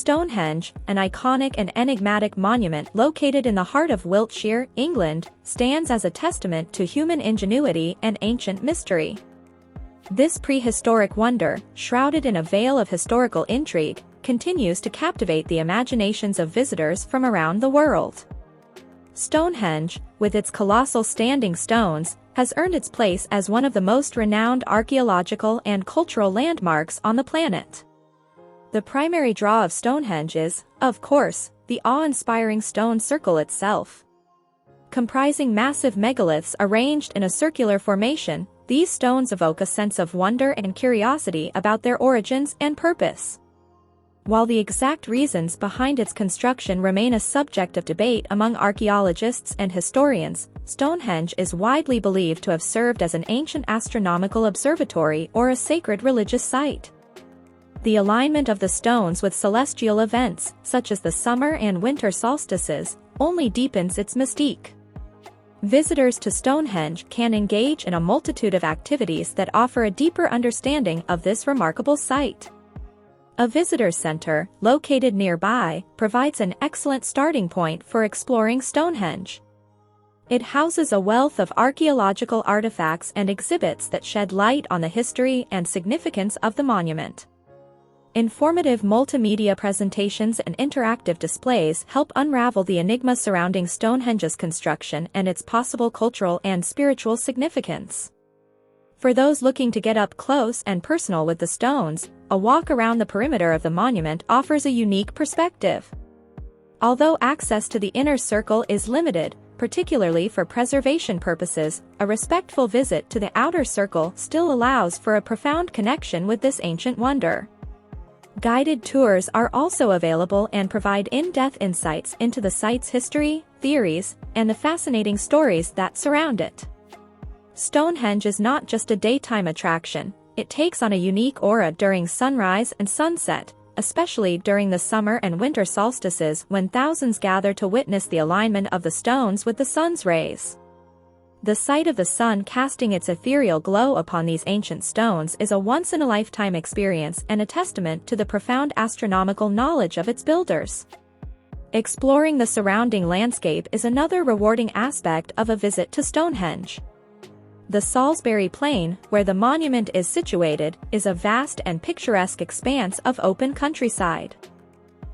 Stonehenge, an iconic and enigmatic monument located in the heart of Wiltshire, England, stands as a testament to human ingenuity and ancient mystery. This prehistoric wonder, shrouded in a veil of historical intrigue, continues to captivate the imaginations of visitors from around the world. Stonehenge, with its colossal standing stones, has earned its place as one of the most renowned archaeological and cultural landmarks on the planet. The primary draw of Stonehenge is, of course, the awe-inspiring stone circle itself. Comprising massive megaliths arranged in a circular formation, these stones evoke a sense of wonder and curiosity about their origins and purpose. While the exact reasons behind its construction remain a subject of debate among archaeologists and historians, Stonehenge is widely believed to have served as an ancient astronomical observatory or a sacred religious site. The alignment of the stones with celestial events, such as the summer and winter solstices, only deepens its mystique. Visitors to Stonehenge can engage in a multitude of activities that offer a deeper understanding of this remarkable site. A visitor center, located nearby, provides an excellent starting point for exploring Stonehenge. It houses a wealth of archaeological artifacts and exhibits that shed light on the history and significance of the monument. Informative multimedia presentations and interactive displays help unravel the enigma surrounding Stonehenge's construction and its possible cultural and spiritual significance. For those looking to get up close and personal with the stones, a walk around the perimeter of the monument offers a unique perspective. Although access to the inner circle is limited, particularly for preservation purposes, a respectful visit to the outer circle still allows for a profound connection with this ancient wonder. Guided tours are also available and provide in-depth insights into the site's history, theories, and the fascinating stories that surround it. Stonehenge is not just a daytime attraction, it takes on a unique aura during sunrise and sunset, especially during the summer and winter solstices when thousands gather to witness the alignment of the stones with the sun's rays. The sight of the sun casting its ethereal glow upon these ancient stones is a once-in-a-lifetime experience and a testament to the profound astronomical knowledge of its builders. Exploring the surrounding landscape is another rewarding aspect of a visit to Stonehenge. The Salisbury Plain, where the monument is situated, is a vast and picturesque expanse of open countryside.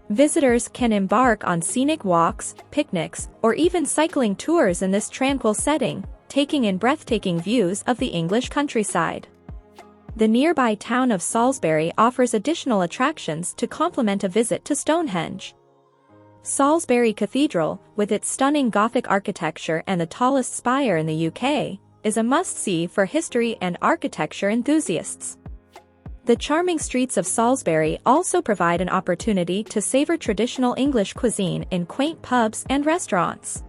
Visitors can embark on scenic walks, picnics, or even cycling tours in this tranquil setting, taking in breathtaking views of the English countryside. The nearby town of Salisbury offers additional attractions to complement a visit to Stonehenge. Salisbury Cathedral, with its stunning Gothic architecture and the tallest spire in the UK, is a must-see for history and architecture enthusiasts. The charming streets of Salisbury also provide an opportunity to savor traditional English cuisine in quaint pubs and restaurants.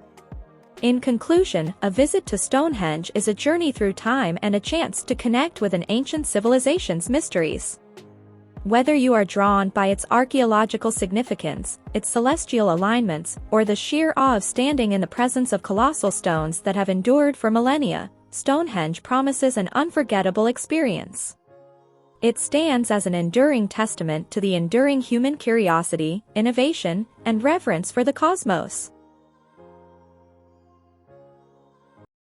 In conclusion, a visit to Stonehenge is a journey through time and a chance to connect with an ancient civilization's mysteries. Whether you are drawn by its archaeological significance, its celestial alignments, or the sheer awe of standing in the presence of colossal stones that have endured for millennia, Stonehenge promises an unforgettable experience. It stands as an enduring testament to the enduring human curiosity, innovation, and reverence for the cosmos.